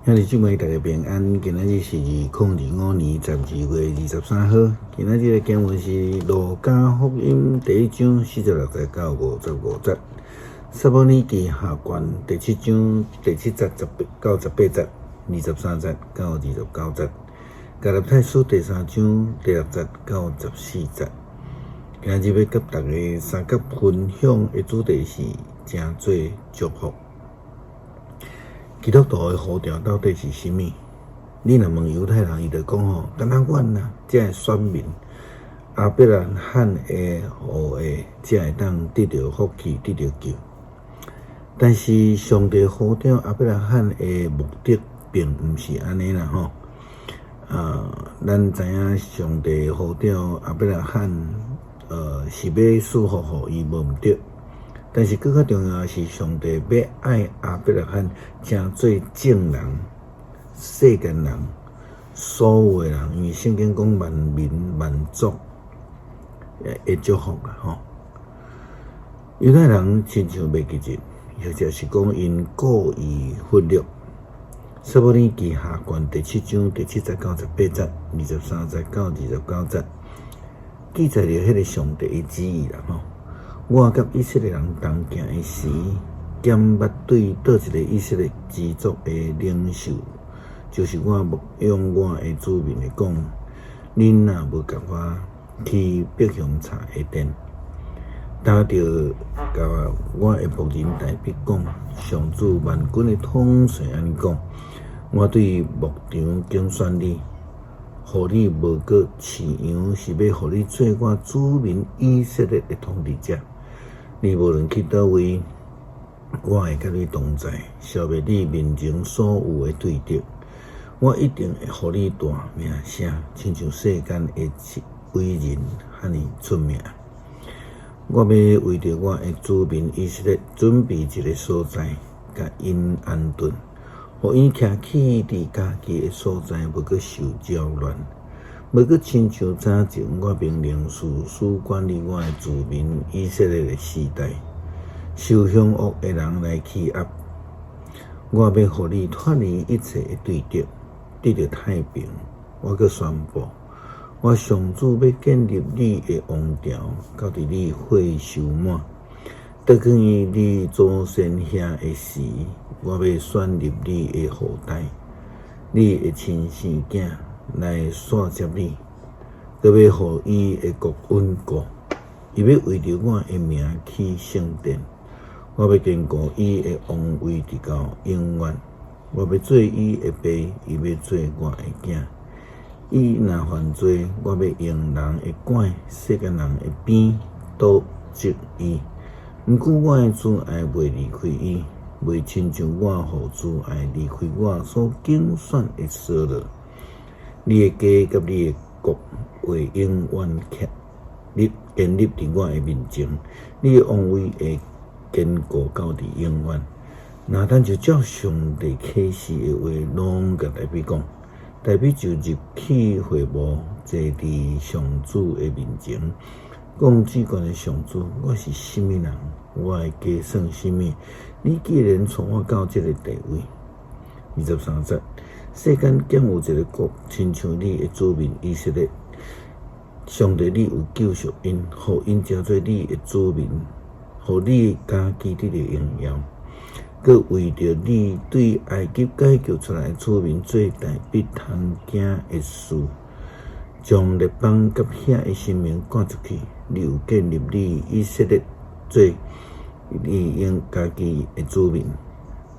兄弟姊妹，大家平安。今仔日是2025年12月23号。今仔日的经文是《路加福音》第1章46节到55节，《撒母耳記下卷》第7章第7節到18節、23節到29節，《加拉太書》第3章第6節到14節。今日要甲大家三角分享的主題是真做祝福。基督徒的呼召到底是甚么？你若问犹太人，伊就讲吼，敢若阮啊，才会选民亚伯拉罕的后裔，才会当得到福气，得到救。但是上帝呼召亚伯拉罕的目的，并毋是安尼啦吼。咱知影上帝呼召亚伯拉罕，是要祝福互伊无毋对。但是更较重要的是，上帝要爱亚伯拉罕，诚做正人、世间人、所有的人，因为圣经讲万民万族的祝福啦吼。犹太人亲像袂记日，或者是讲因故意忽略。撒母耳记下卷第7章第7節到18節、23節到29節，記載了迄個上帝的旨意啦吼。我甲以色列人同行的时，减捌对倒一个以色列支族的领袖，就是我用我的子民来讲，恁若无甲我去北乡查下殿，打着甲我的仆人大卫讲，上主万军的统帅安尼讲，我对牧场竞选你，互你无过饲养，是要互你做我子民以色列的统治者。你无论去倒位，我会甲你同在，消灭你面前所有的对敌。我一定会互你大名声，亲像世间的伟人遐尼出名。我要为着我的子民以色列准备一个所在，甲因安顿，互因徛起伫家己的所在，无阁受搅乱。无阁亲像早前我命令士师管理我的子民以色列的时代，受凶恶的人来欺压。我要互你脱离一切的对敌，得到太平。我阁宣布，我上主要建立你的王朝，到伫你岁寿满，倒关于你祖先兄的时，我要选立你的后代，你的亲生囝来续接你，搁要互伊的国稳固。伊要为着我的名起圣殿，我要坚固伊的王位直到永远。我要做伊的爸，伊要做我的囝。伊若犯罪，我要用人的拐，世间人的鞭导击伊。毋过我的慈爱袂离开伊，袂亲像我互慈爱离开我所竞选的扫罗。你的家甲你的国会永远建立伫我的面前，你的王位会坚固到伫永远。那咱就照上帝启示的话，拢甲大卫讲，大卫就入去会幕，坐伫上主的面前，讲至高的上主，我是甚么人？我的家算甚么？你既然带我到这个地位，23节。世间竟有一个国，亲像你的子民以色列。上帝，你有救赎因，互因成做你的子民，互你的家己得到荣耀。佮为着你对埃及解救出来的子民做大必通行的事，将列邦甲遐的生命赶出去。你有建立你以色列做你用家己的子民，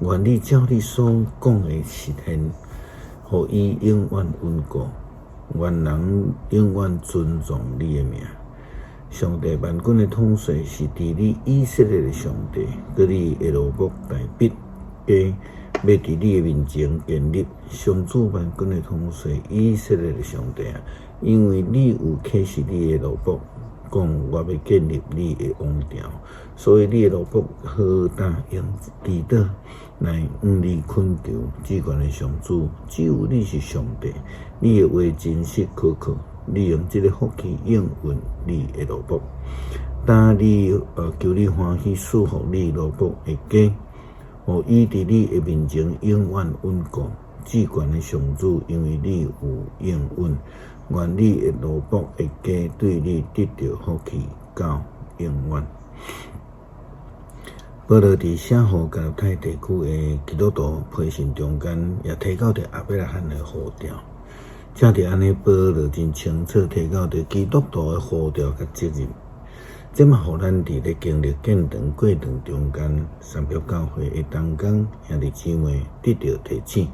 愿你照你所讲的实现。互伊永远稳固，愿人永远尊重你的名。上帝万军的统帅是伫你以色列的上帝，佮你的罗国大必家要伫你的面前建立。上主万军的统帅以色列的上帝啊，因为你有启示你的罗国，讲我要建立你的王朝，所以你的罗国好大用地道来你困求至高的上主，只有你是上帝，你的话真实可靠，你用这个福气应允你的罗国。当你求你欢喜赐福你罗国的家，互伊伫你的面前永远稳固，至悬的上主，因为你有应允，愿你的奴仆会加对你得到福气到永远。保罗伫写予加勒泰地区的基督徒批信中间，也提到着亚伯拉罕的呼召。正伫安尼，保罗真清楚提到着基督徒的呼召甲责任。这嘛，互咱伫咧经历见证过程中间，三标教会的同工兄弟姊妹得到提醒。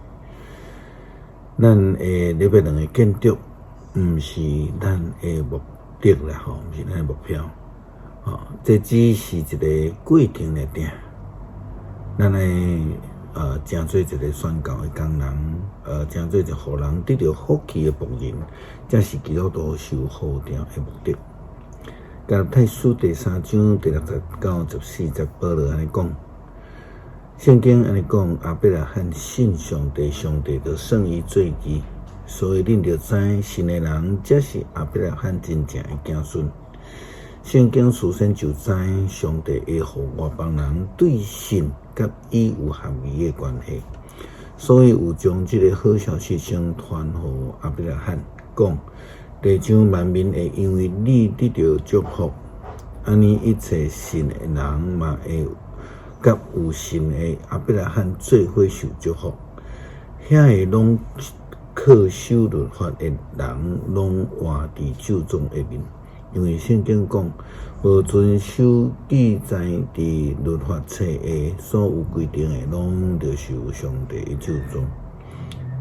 咱的礼拜2的建筑，毋是咱的目的啦，毋是咱的目标。这只是一个过程来定。咱来诚做一个宣教的工人，诚做一个互人得到福气的仆人，才是基督徒受呼召的目的。加拉太书第3章第60到14节，保罗安尼讲，圣经安尼讲，亚伯拉罕信上帝，上帝就算伊做义，所以恁着知信的人，才是亚伯拉罕真正的子孙。圣经事先就知，上帝会互外邦人对信甲伊有合意的关系，所以有将这个好消息先传互亚伯拉罕，讲地上万民会因为你得到祝福，安尼一切信的人嘛会甲有信的亚伯拉罕做伙受祝福。遐个拢恪守律法的人，拢活伫咒诅的面。因为圣经讲，无遵守记载伫律法册的所有规定的，拢着受上帝的咒诅。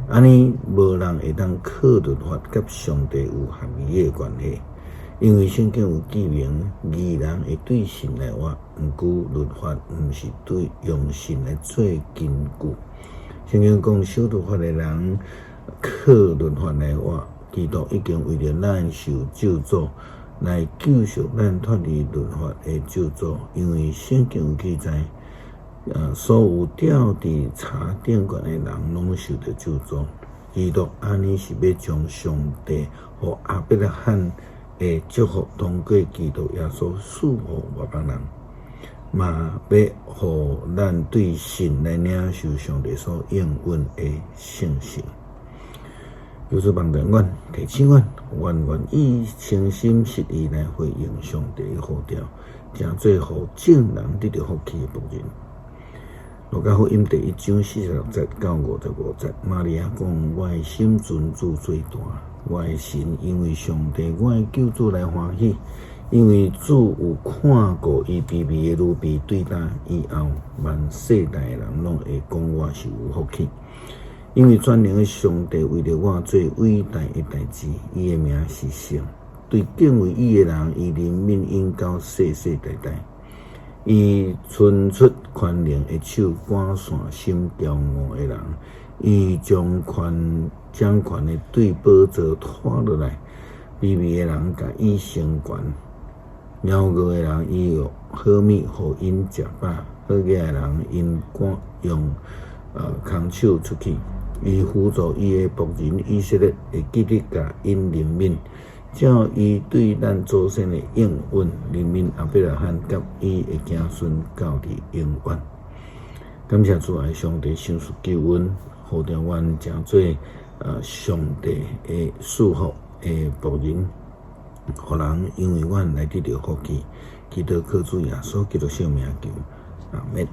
安尼无人会当靠律法甲上帝有合意的关系，因为圣经有记明，义人会对神来活，毋过律法毋是对用神来做根据。圣经讲，守律法的人靠律法来活，基督已经为了咱受咒诅，来救赎咱脱离律法的咒诅。因为圣经有记载，所有吊伫茶顶悬的人，拢受到咒诅。基督安尼是要将上帝和亚伯拉罕的祝福，通过基督耶稣赐予外邦人，嘛要互咱对神来领受上帝所应允的圣性。有此帮助，阮提醒阮，愿意诚心实意来回应上帝的呼召，诚做互众人得到福气的仆人。路加福音第1章46节到55节，玛利亚讲：我的心尊主最大，我的神因为上帝我的救主来欢喜，因为主有看顾伊卑微的奴婢对待，以后万世代的人拢会讲我是有福气。因为全能的上帝为了我做伟大的代志，伊的名是圣。对敬畏伊的人，伊怜悯应到世世代代。伊伸出宽容的手，赶散心骄傲的人。伊将掌权的对宝座拖落来，卑微的人甲伊成全。骄傲的人，伊用好米互因食饱；好业的人，因赶用空手出去。伊辅助伊的仆人以色列，会记得甲因怜悯，照伊对咱祖先的应允，怜悯亚伯拉罕甲伊的子孙到伫永远。感谢主爱上帝赏赐救恩，呼召阮诚做上帝的赐福的仆人，互人因为阮来得到福气。基督靠主耶稣基督圣名求，阿们。